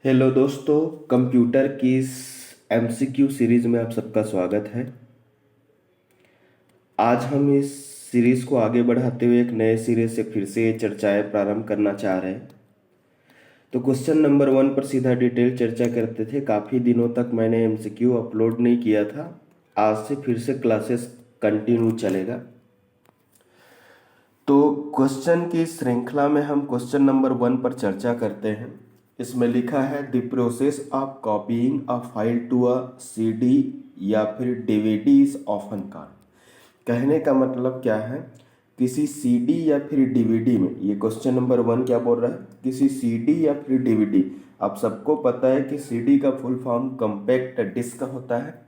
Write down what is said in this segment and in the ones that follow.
Hello दोस्तों, computer की इस एमसीक्यू सीरीज में आप सबका स्वागत है। आज हम इस सीरीज को आगे बढ़ाते हुए एक नए सिरे से फिर से ये चर्चाएं प्रारंभ करना चाह रहे हैं। तो क्वेश्चन नंबर 1 पर सीधा डिटेल चर्चा करते थे। काफ़ी दिनों तक मैंने एमसीक्यू अपलोड नहीं किया था। आज से फिर से क्लासेस कंटिन्यू चलेगा। तो क्वेश्चन की श्रृंखला में हम क्वेश्चन नंबर 1 पर चर्चा करते हैं। इसमें लिखा है the process of copying a file to a CD या फिर डीवीडी इज ऑफन कॉल्ड। कहने का मतलब क्या है, किसी सीडी या फिर डीवीडी में, ये क्वेश्चन नंबर 1 क्या बोल रहा है, किसी सीडी या फिर डीवीडी। आप सबको पता है कि सीडी का फुल फॉर्म कम्पैक्ट डिस्क होता है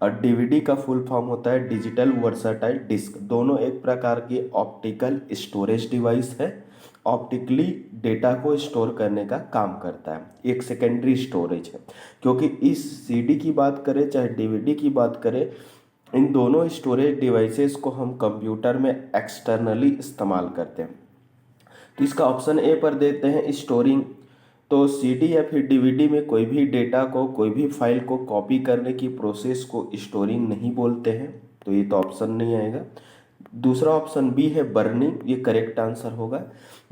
और डीवीडी का फुल फॉर्म होता है डिजिटल वर्सटाइल डिस्क। दोनों एक प्रकार की ऑप्टिकल स्टोरेज डिवाइस है। ऑप्टिकली डेटा को स्टोर करने का काम करता है, एक सेकेंडरी स्टोरेज है। क्योंकि इस सीडी की बात करें चाहे डीवीडी की बात करें, इन दोनों स्टोरेज डिवाइसेस को हम कंप्यूटर में एक्सटर्नली इस्तेमाल करते हैं। तो इसका ऑप्शन ए पर देते हैं स्टोरिंग। तो सीडी या फिर डीवीडी में कोई भी डेटा को, कोई भी फाइल को कॉपी करने की प्रोसेस को स्टोरिंग नहीं बोलते हैं, तो ये तो ऑप्शन नहीं आएगा। दूसरा ऑप्शन बी है बर्निंग, ये करेक्ट आंसर होगा।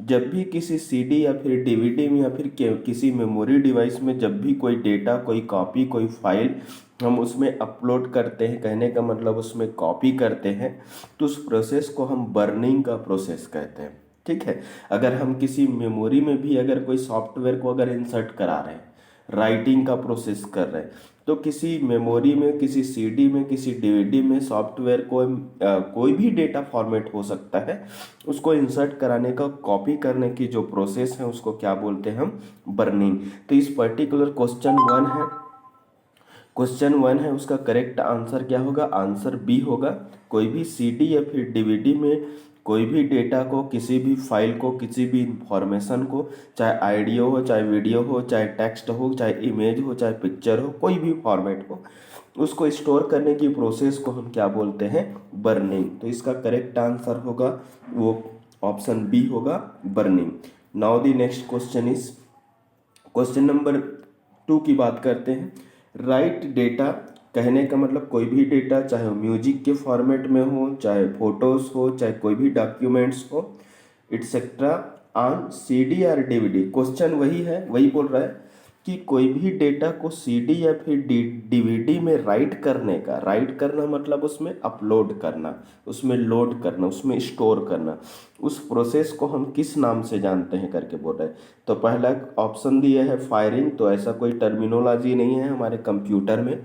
जब भी किसी सीडी या फिर डीवीडी में या फिर किसी मेमोरी डिवाइस में जब भी कोई डेटा, कोई कॉपी, कोई फाइल हम उसमें अपलोड करते हैं, कहने का मतलब उसमें कॉपी करते हैं, तो उस प्रोसेस को हम बर्निंग का प्रोसेस कहते हैं। ठीक है। अगर हम किसी मेमोरी में भी अगर कोई सॉफ्टवेयर को अगर इंसर्ट करा रहे हैं, राइटिंग का प्रोसेस कर रहे हैं, तो किसी मेमोरी में, किसी सीडी में, किसी डीवीडी में सॉफ्टवेयर को कोई भी डेटा फॉर्मेट हो सकता है, उसको इंसर्ट कराने का, कॉपी करने की जो प्रोसेस है उसको क्या बोलते हैं हम, बर्निंग। तो इस पर्टिकुलर क्वेश्चन 1 है, उसका करेक्ट आंसर क्या होगा, आंसर बी होगा। कोई भी सीडी या फिर डीवीडी में कोई भी डेटा को, किसी भी फाइल को, किसी भी इंफॉर्मेशन को, चाहे ऑडियो हो, चाहे वीडियो हो, चाहे टेक्स्ट हो, चाहे इमेज हो, चाहे पिक्चर हो, कोई भी फॉर्मेट हो, उसको स्टोर करने की प्रोसेस को हम क्या बोलते हैं, बर्निंग। तो इसका करेक्ट आंसर होगा वो ऑप्शन बी होगा, burning. Now the next question is question number 2 की बात करते हैं। राइट डेटा, कहने का मतलब कोई भी डेटा, चाहे वो म्यूजिक के फॉर्मेट में हो, चाहे फोटोज हो, चाहे कोई भी डॉक्यूमेंट्स हो, इट्सेट्रा, ऑन सीडी और डीवीडी। क्वेश्चन वही है, वही बोल रहा है कि कोई भी डेटा को सीडी या फिर डीवीडी में राइट करना मतलब उसमें अपलोड करना, उसमें लोड करना, उसमें स्टोर करना, उस प्रोसेस को हम किस नाम से जानते हैं करके बोल रहे हैं। तो पहला ऑप्शन दिया है फायरिंग, तो ऐसा कोई टर्मिनोलॉजी नहीं है हमारे कंप्यूटर में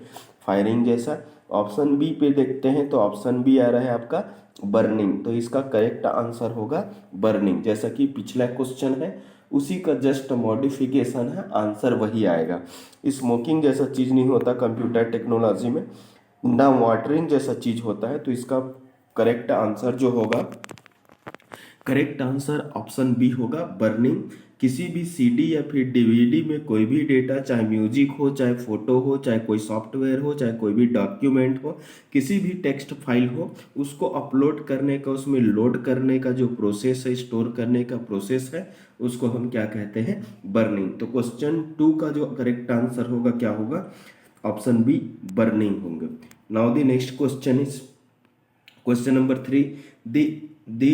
फायरिंग जैसा। ऑप्शन बी पे देखते हैं, तो ऑप्शन बी आ रहा है आपका बर्निंग। तो इसका करेक्ट आंसर होगा बर्निंग। जैसा कि पिछला क्वेश्चन है उसी का जस्ट मॉडिफिकेशन है, आंसर वही आएगा। स्मोकिंग जैसा चीज़ नहीं होता कंप्यूटर टेक्नोलॉजी में, ना वाटरिंग जैसा चीज़ होता है। तो इसका करेक्ट आंसर जो होगा, करेक्ट आंसर ऑप्शन बी होगा, बर्निंग। किसी भी सीडी या फिर डीवीडी में कोई भी डेटा, चाहे म्यूजिक हो, चाहे फोटो हो, चाहे कोई सॉफ्टवेयर हो, चाहे कोई भी डॉक्यूमेंट हो, किसी भी टेक्स्ट फाइल हो, उसको अपलोड करने का, उसमें लोड करने का जो प्रोसेस है, स्टोर करने का प्रोसेस है, उसको हम क्या कहते हैं, बर्निंग। तो क्वेश्चन 2 का जो करेक्ट आंसर होगा क्या होगा, ऑप्शन बी, बर्निंग होंगे। Now the next question is question number 3। The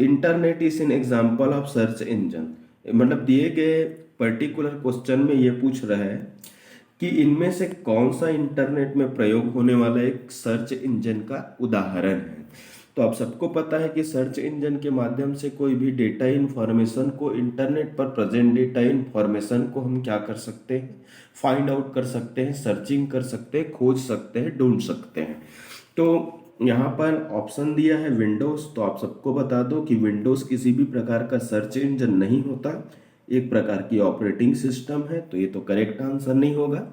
internet is an example of search engine. मतलब दिए गए पर्टिकुलर क्वेश्चन में ये पूछ रहा है कि इनमें से कौन सा इंटरनेट में प्रयोग होने वाला एक सर्च इंजन का उदाहरण है। तो आप सबको पता है कि सर्च इंजन के माध्यम से कोई भी डेटा इन्फॉर्मेशन को, इंटरनेट पर प्रेजेंट डेटा इन्फॉर्मेशन को हम क्या कर सकते हैं, फाइंड आउट कर सकते हैं, सर्चिंग कर सकते हैं, खोज सकते हैं, ढूंढ सकते हैं। तो यहाँ पर ऑप्शन दिया है विंडोज़। तो आप सबको बता दो कि विंडोज़ किसी भी प्रकार का सर्च इंजन नहीं होता, एक प्रकार की ऑपरेटिंग सिस्टम है, तो ये तो करेक्ट आंसर नहीं होगा।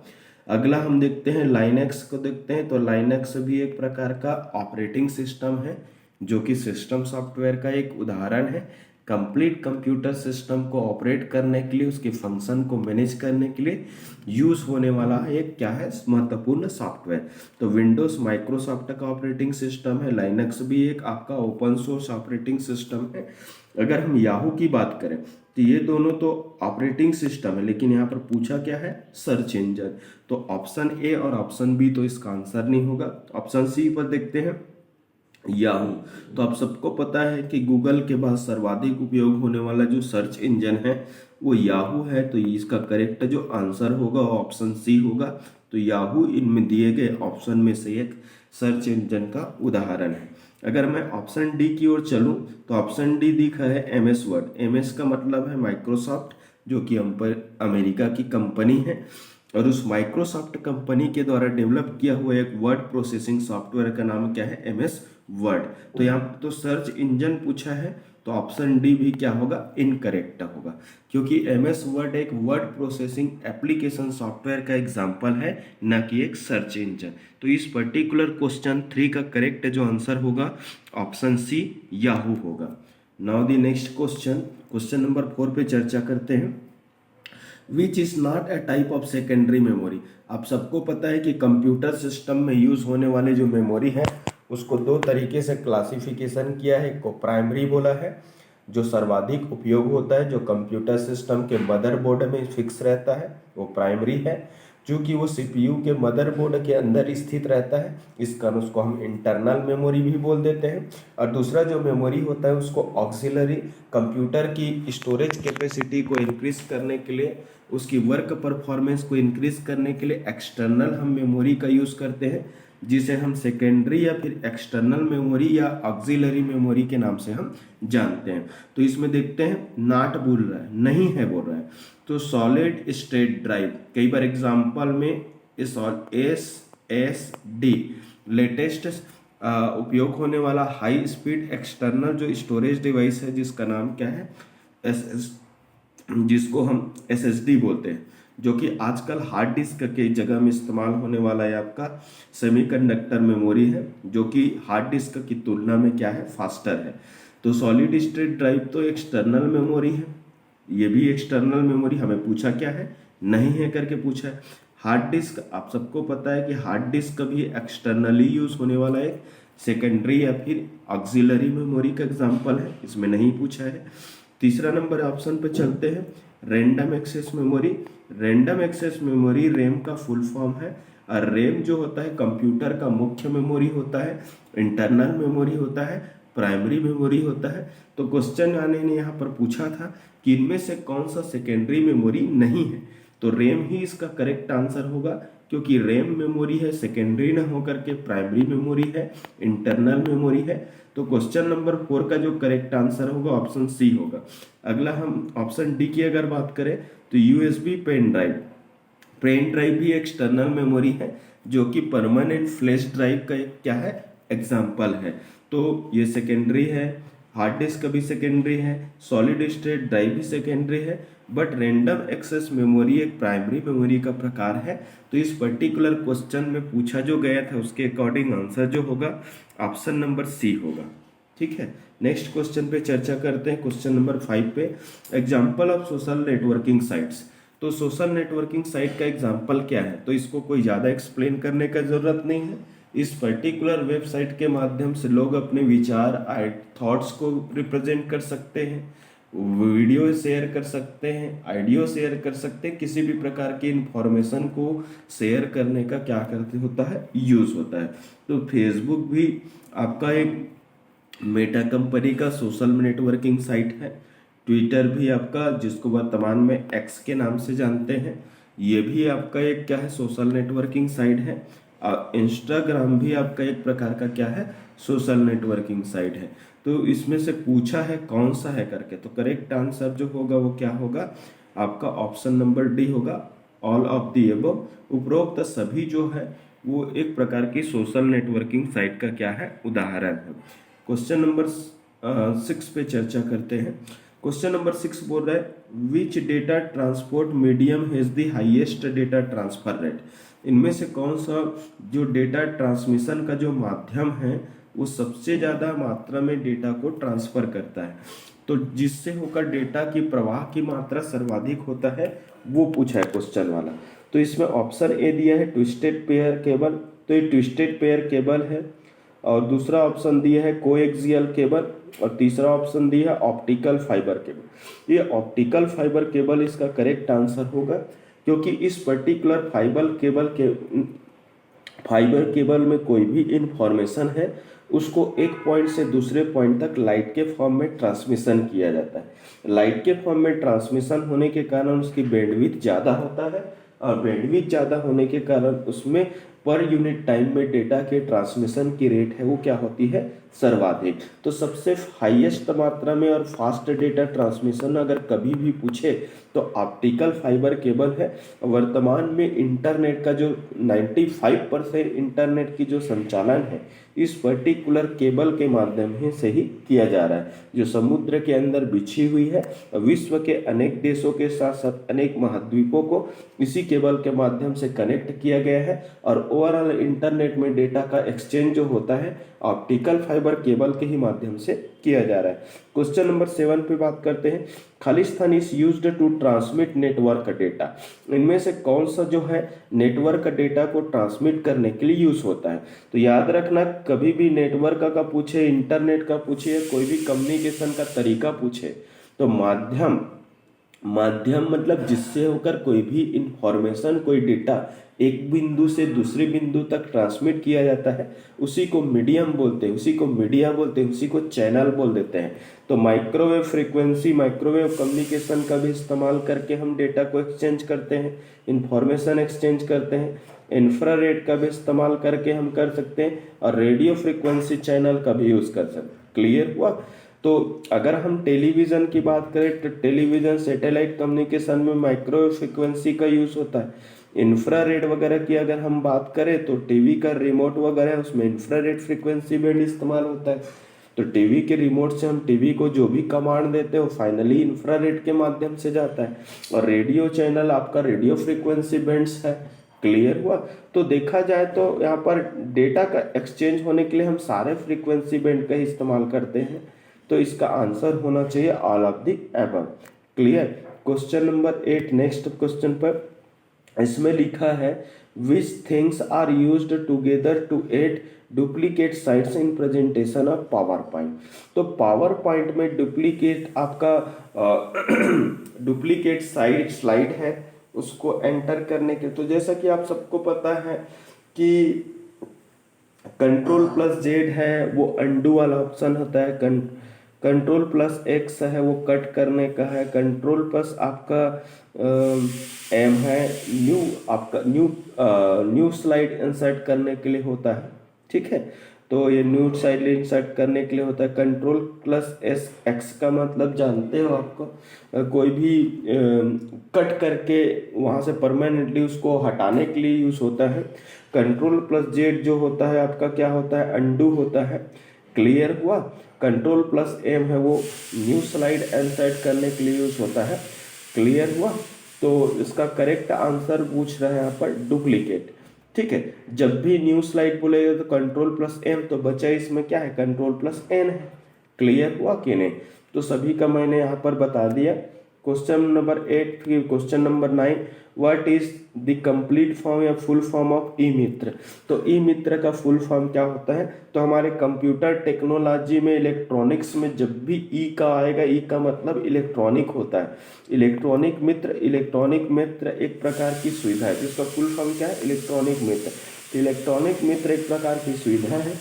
अगला हम देखते हैं लाइनक्स को देखते हैं। तो लाइनक्स भी एक प्रकार का ऑपरेटिंग सिस्टम है, जो कि सिस्टम सॉफ्टवेयर का एक उदाहरण है। कंप्लीट कंप्यूटर सिस्टम को ऑपरेट करने के लिए, उसके फंक्शन को मैनेज करने के लिए यूज होने वाला एक क्या है, महत्वपूर्ण सॉफ्टवेयर। तो विंडोज माइक्रोसॉफ्ट का ऑपरेटिंग सिस्टम है, लाइनक्स भी एक आपका ओपन सोर्स ऑपरेटिंग सिस्टम है। अगर हम याहू की बात करें तो ये दोनों तो ऑपरेटिंग सिस्टम है, लेकिन यहाँ पर पूछा क्या है, सर्च इंजन। तो ऑप्शन ए और ऑप्शन बी तो इसका आंसर नहीं होगा। ऑप्शन सी पर देखते हैं, याहू। तो आप सबको पता है कि गूगल के बाद सर्वाधिक उपयोग होने वाला जो सर्च इंजन है वो याहू है। तो इसका करेक्ट जो आंसर होगा वो ऑप्शन सी होगा। तो याहू इनमें दिए गए ऑप्शन में से एक सर्च इंजन का उदाहरण है। अगर मैं ऑप्शन डी की ओर चलूं तो ऑप्शन डी दिखा है एमएस वर्ड। एमएस का मतलब है माइक्रोसॉफ्ट, जो कि अमेरिका की कंपनी है, और उस माइक्रोसॉफ्ट कंपनी के द्वारा डेवलप किया हुआ एक वर्ड प्रोसेसिंग सॉफ्टवेयर का नाम क्या है, एमएस वर्ड। तो यहाँ पर तो सर्च इंजन पूछा है, तो ऑप्शन डी भी क्या होगा, इनकरेक्ट होगा, क्योंकि एमएस वर्ड एक वर्ड प्रोसेसिंग एप्लीकेशन सॉफ्टवेयर का एग्जाम्पल है, न कि एक सर्च इंजन। तो इस पर्टिकुलर क्वेश्चन 3 का करेक्ट जो आंसर होगा ऑप्शन सी याहू होगा। Now the next question, question number 4 पे चर्चा करते हैं। Which is not a type of secondary memory. आप सबको पता है कि कंप्यूटर सिस्टम में यूज होने वाले जो मेमोरी है उसको दो तरीके से क्लासिफिकेशन किया है। एक को प्राइमरी बोला है, जो सर्वाधिक उपयोग होता है, जो कंप्यूटर सिस्टम के मदरबोर्ड में फिक्स रहता है, वो प्राइमरी है। चूँकि वो सीपीयू के मदरबोर्ड के अंदर स्थित रहता है, इस कारण उसको हम इंटरनल मेमोरी भी बोल देते हैं। और दूसरा जो मेमोरी होता है उसको ऑक्सिलरी, कंप्यूटर की स्टोरेज कैपेसिटी को इंक्रीज करने के लिए, उसकी वर्क परफॉर्मेंस को इंक्रीज करने के लिए एक्सटर्नल हम मेमोरी का यूज़ करते हैं, जिसे हम सेकेंडरी या फिर एक्सटर्नल मेमोरी या ऑक्सिलरी मेमोरी के नाम से हम जानते हैं। तो इसमें देखते हैं, नॉट बोल रहा है, नहीं है बोल रहा है। तो सॉलिड स्टेट ड्राइव, कई बार एग्जाम्पल में SSD लेटेस्ट उपयोग होने वाला हाई स्पीड एक्सटर्नल जो स्टोरेज डिवाइस है, जिसका नाम क्या है, जिसको हम SSD बोलते हैं, जो कि आजकल हार्ड डिस्क के जगह में इस्तेमाल होने वाला है आपका सेमीकंडक्टर मेमोरी है, जो कि हार्ड डिस्क की तुलना में क्या है, फास्टर है। तो सॉलिड स्टेट ड्राइव तो एक्सटर्नल मेमोरी है, ये भी एक्सटर्नल मेमोरी। हमें पूछा क्या है, नहीं है करके पूछा है। हार्ड डिस्क, आप सबको पता है कि हार्ड डिस्क भी एक्सटर्नली यूज होने वाला है, सेकेंडरी या फिर ऑक्सिलरी मेमोरी का एग्जाम्पल है, इसमें नहीं पूछा है। तीसरा नंबर ऑप्शन पे चलते हैं, random access memory. Random access memory RAM का फुल फॉर्म है, और रैम जो होता है कंप्यूटर का मुख्य मेमोरी होता है, इंटरनल मेमोरी होता है, प्राइमरी मेमोरी होता है। तो क्वेश्चन आने ने यहाँ पर पूछा था कि इनमें से कौन सा सेकेंडरी मेमोरी नहीं है, तो रैम ही इसका करेक्ट आंसर होगा, क्योंकि रैम मेमोरी है, सेकेंडरी ना होकर के प्राइमरी मेमोरी है, इंटरनल मेमोरी है। तो क्वेश्चन नंबर 4 का जो करेक्ट आंसर होगा ऑप्शन सी होगा। अगला हम ऑप्शन डी की अगर बात करें तो USB pen drive. Pen drive भी एक्सटर्नल मेमोरी है, जो कि परमानेंट फ्लैश ड्राइव का एक क्या है, एग्जाम्पल है। तो ये सेकेंडरी है, हार्ड डिस्क भी सेकेंडरी है, सॉलिड स्टेट ड्राइव भी सेकेंडरी है, बट रैंडम एक्सेस मेमोरी एक प्राइमरी मेमोरी का प्रकार है। तो इस पर्टिकुलर क्वेश्चन में पूछा जो गया था उसके अकॉर्डिंग आंसर जो होगा ऑप्शन नंबर सी होगा। ठीक है, नेक्स्ट क्वेश्चन पे चर्चा करते हैं, क्वेश्चन नंबर 5 पे, example of social networking sites. तो सोशल नेटवर्किंग साइट का एग्जाम्पल क्या है, तो इसको कोई ज़्यादा एक्सप्लेन करने का ज़रूरत नहीं है। इस पर्टिकुलर वेबसाइट के माध्यम से लोग अपने विचार, थॉट्स को रिप्रेजेंट कर सकते हैं, वीडियो शेयर कर सकते हैं, ऑडियो शेयर कर सकते हैं, किसी भी प्रकार की इंफॉर्मेशन को शेयर करने का क्या करते होता है, यूज़ होता है। तो फेसबुक भी आपका एक मेटा कंपनी का सोशल नेटवर्किंग साइट है। ट्विटर भी आपका, जिसको वर्तमान में एक्स के नाम से जानते हैं, ये भी आपका एक क्या है, सोशल नेटवर्किंग साइट है। इंस्टाग्राम भी आपका एक प्रकार का क्या है, सोशल नेटवर्किंग साइट है। तो इसमें से पूछा है कौन सा है करके, तो करेक्ट आंसर जो होगा वो क्या होगा, आपका ऑप्शन नंबर डी होगा, ऑल ऑफ द अबव। उपरोक्त सभी जो है वो एक प्रकार की सोशल नेटवर्किंग साइट का क्या है, उदाहरण है। क्वेश्चन नंबर 6 पे चर्चा करते हैं। क्वेश्चन नंबर 6 बोल रहा है, which data transport medium has the highest data transfer rate. इनमें से कौन सा जो डेटा ट्रांसमिशन का जो माध्यम है वो सबसे ज़्यादा मात्रा में डेटा को ट्रांसफ़र करता है, तो जिससे होकर डेटा की प्रवाह की मात्रा सर्वाधिक होता है, वो पूछा है क्वेश्चन वाला। तो इसमें ऑप्शन ए दिया है ट्विस्टेड पेयर केबल, तो ये ट्विस्टेड पेयर केबल है। और दूसरा ऑप्शन दिया है कोएक्सियल केबल, और तीसरा ऑप्शन दिया है ऑप्टिकल फाइबर केबल। ये ऑप्टिकल फाइबर केबल इसका करेक्ट आंसर होगा, क्योंकि इस पर्टिकुलर फाइबर केबल में कोई भी इंफॉर्मेशन है उसको एक पॉइंट से दूसरे पॉइंट तक लाइट के फॉर्म में ट्रांसमिशन किया जाता है। लाइट के फॉर्म में ट्रांसमिशन होने के कारण उसकी बैंडविड्थ ज़्यादा होता है, और बैंडविड्थ ज़्यादा होने के कारण उसमें पर यूनिट टाइम में डेटा के ट्रांसमिशन की रेट है वो क्या होती है, सर्वाधिक। तो सबसे हाईएस्ट मात्रा में और फास्ट डेटा ट्रांसमिशन अगर कभी भी पूछे तो ऑप्टिकल फाइबर केबल है। वर्तमान में इंटरनेट का जो 95% इंटरनेट की जो संचालन है इस पर्टिकुलर केबल के माध्यम से ही किया जा रहा है, जो समुद्र के अंदर बिछी हुई है। विश्व के अनेक देशों के साथ साथ अनेक महाद्वीपों को इसी केबल के माध्यम से कनेक्ट किया गया है, और ओवरऑल इंटरनेट में डेटा का एक्सचेंज जो होता है ऑप्टिकल फाइबर केबल के ही माध्यम से किया जा रहा है। क्वेश्चन नंबर 7 पे बात करते हैं। खालिस्तान is used to transmit network data. इनमें से कौन सा जो है नेटवर्क डेटा को ट्रांसमिट करने के लिए यूज होता है? तो याद रखना, कभी भी नेटवर्क का पूछे, इंटरनेट का पूछे, या कोई भी कम्युनिकेशन का तरीका पूछे तो माध्यम मतलब जिससे होकर कोई भी इंफॉर्मेशन, कोई डेटा एक बिंदु से दूसरे बिंदु तक ट्रांसमिट किया जाता है उसी को मीडियम बोलते हैं, उसी को मीडिया बोलते हैं, उसी को चैनल बोल देते हैं। तो माइक्रोवेव फ्रीक्वेंसी, माइक्रोवेव कम्युनिकेशन का भी इस्तेमाल करके हम डेटा को एक्सचेंज करते हैं, इंफॉर्मेशन एक्सचेंज करते हैं। इंफ्रारेड का भी इस्तेमाल करके हम कर सकते हैं, और रेडियो फ्रीक्वेंसी चैनल का भी यूज़ कर सकते हैं। क्लियर हुआ? तो अगर हम टेलीविज़न की बात करें तो टेलीविज़न सैटेलाइट कम्युनिकेशन में माइक्रोवेव फ्रीक्वेंसी का यूज़ होता है। इंफ्रारेड वगैरह की अगर हम बात करें तो टीवी का रिमोट वगैरह उसमें इंफ्रारेड फ्रीक्वेंसी बैंड इस्तेमाल होता है। तो टीवी के रिमोट से हम टीवी को जो भी कमांड देते हैं वो फाइनली इंफ्रारेड के माध्यम से जाता है, और रेडियो चैनल आपका रेडियो फ्रीक्वेंसी बैंड्स है। क्लियर हुआ? तो देखा जाए तो यहाँ पर डेटा का एक्सचेंज होने के लिए हम सारे फ्रीक्वेंसी बैंड का ही इस्तेमाल करते हैं, तो इसका आंसर होना चाहिए all of the above. Clear? Question number 8 next question पर इसमें लिखा है which things are used together to add duplicate slides in presentation of PowerPoint. तो पावर पॉइंट में डुप्लीकेट आपका डुप्लीकेट स्लाइड है उसको एंटर करने के, तो जैसा कि आप सबको पता है कि Ctrl+Z है वो अंडू वाला ऑप्शन होता है, Ctrl+X है वो कट करने का है, Ctrl+ आपका M है न्यू स्लाइड इंसर्ट करने के लिए होता है। ठीक है, तो ये न्यू स्लाइड इंसर्ट करने के लिए होता है। Ctrl+X का मतलब जानते हो आपको, कोई भी कट करके वहाँ से परमानेंटली उसको हटाने के लिए यूज होता है। Ctrl+Z जो होता है आपका क्या होता है, अंडू होता है। क्लियर हुआ? Ctrl+M है वो न्यू स्लाइड इंसर्ट करने के लिए यूज होता है। क्लियर हुआ? तो इसका करेक्ट आंसर पूछ रहा है यहाँ पर डुप्लीकेट। ठीक है, जब भी न्यू स्लाइड बोलेगा तो Ctrl+M, तो बचा इसमें क्या है, Ctrl+N है। क्लियर हुआ कि नहीं? तो सभी का मैंने यहाँ पर बता दिया। Question number 8 question number 9, what is the complete form या फुल फॉर्म ऑफ ई मित्र। तो ई मित्र का फुल फॉर्म क्या होता है? तो हमारे कंप्यूटर टेक्नोलॉजी में, इलेक्ट्रॉनिक्स में जब भी ई का आएगा, ई का मतलब इलेक्ट्रॉनिक होता है। इलेक्ट्रॉनिक मित्र एक प्रकार की सुविधा है जिसका फुल फॉर्म क्या है, इलेक्ट्रॉनिक मित्र। इलेक्ट्रॉनिक मित्र एक प्रकार की सुविधा है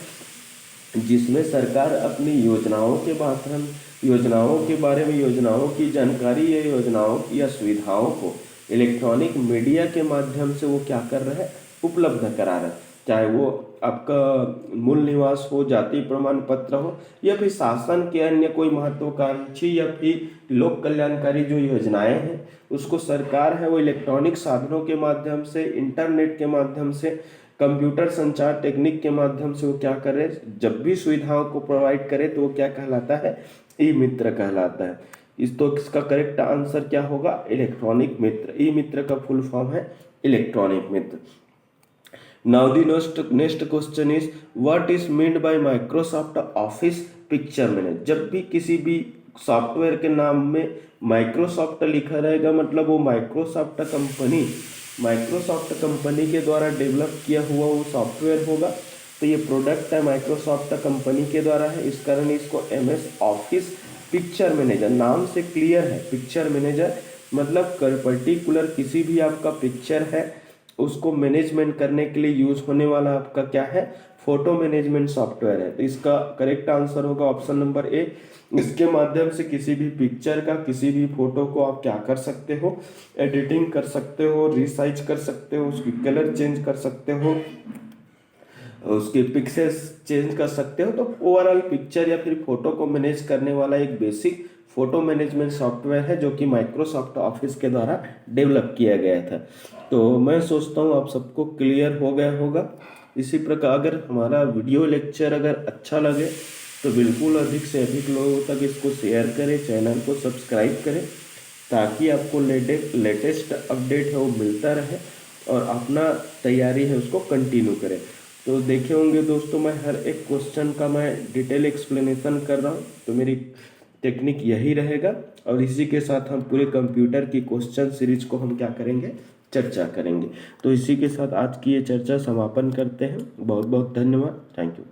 जिसमें सरकार अपनी योजनाओं के बारे में, योजनाओं की जानकारी या योजनाओं या सुविधाओं को इलेक्ट्रॉनिक मीडिया के माध्यम से वो क्या कर रहा है, उपलब्ध करा रहा है। चाहे वो आपका मूल निवास हो, जाति प्रमाण पत्र हो, या फिर शासन के अन्य कोई महत्वाकांक्षी या फिर लोक कल्याणकारी जो योजनाएं हैं उसको सरकार है वो इलेक्ट्रॉनिक साधनों के माध्यम से, इंटरनेट के माध्यम से, कंप्यूटर संचार टेक्निक के माध्यम से वो क्या करे, जब भी सुविधाओं को प्रोवाइड करे तो वो क्या कहलाता है, ई मित्र कहलाता है। तो इसका करेक्ट आंसर क्या होगा, इलेक्ट्रॉनिक मित्र। ई मित्र का फुल फॉर्म है electronic Mitra. Now the next question is what is meant by Microsoft office picture manager. जब भी किसी भी सॉफ्टवेयर के नाम में माइक्रोसॉफ्ट लिखा रहेगा मतलब वो माइक्रोसॉफ्ट कंपनी के द्वारा डेवलप किया हुआ वो सॉफ्टवेयर होगा। तो तो ये प्रोडक्ट है माइक्रोसॉफ्ट कंपनी के द्वारा है, इस कारण इसको MS ऑफिस पिक्चर मैनेजर, नाम से क्लियर है पिक्चर मैनेजर मतलब पर्टिकुलर किसी भी आपका पिक्चर है उसको मैनेजमेंट करने के लिए यूज होने वाला आपका क्या है, फोटो मैनेजमेंट सॉफ्टवेयर है। तो इसका करेक्ट आंसर होगा ऑप्शन नंबर ए। इसके माध्यम से किसी भी पिक्चर का, किसी भी फोटो को आप क्या कर सकते हो, एडिटिंग कर सकते हो, रिसाइज कर सकते हो, उसकी कलर चेंज कर सकते हो, उसके पिक्सेल्स चेंज कर सकते हो। तो ओवरऑल पिक्चर या फिर फोटो को मैनेज करने वाला एक बेसिक फोटो मैनेजमेंट सॉफ्टवेयर है जो कि माइक्रोसॉफ्ट ऑफिस के द्वारा डेवलप किया गया था। तो मैं सोचता हूँ आप सबको क्लियर हो गया होगा। इसी प्रकार अगर हमारा वीडियो लेक्चर अगर अच्छा लगे तो बिल्कुल अधिक से अधिक लोगों तक इसको शेयर करें, चैनल को सब्सक्राइब करें ताकि आपको लेटेस्ट अपडेट है वो मिलता रहे और अपना तैयारी है उसको कंटिन्यू करें। तो देखे होंगे दोस्तों मैं हर एक क्वेश्चन का मैं डिटेल एक्सप्लेनेशन कर रहा हूँ, तो मेरी टेक्निक यही रहेगा और इसी के साथ हम पूरे कंप्यूटर की क्वेश्चन सीरीज को हम क्या करेंगे, चर्चा करेंगे। तो इसी के साथ आज की ये चर्चा समापन करते हैं। बहुत बहुत धन्यवाद। Thank you.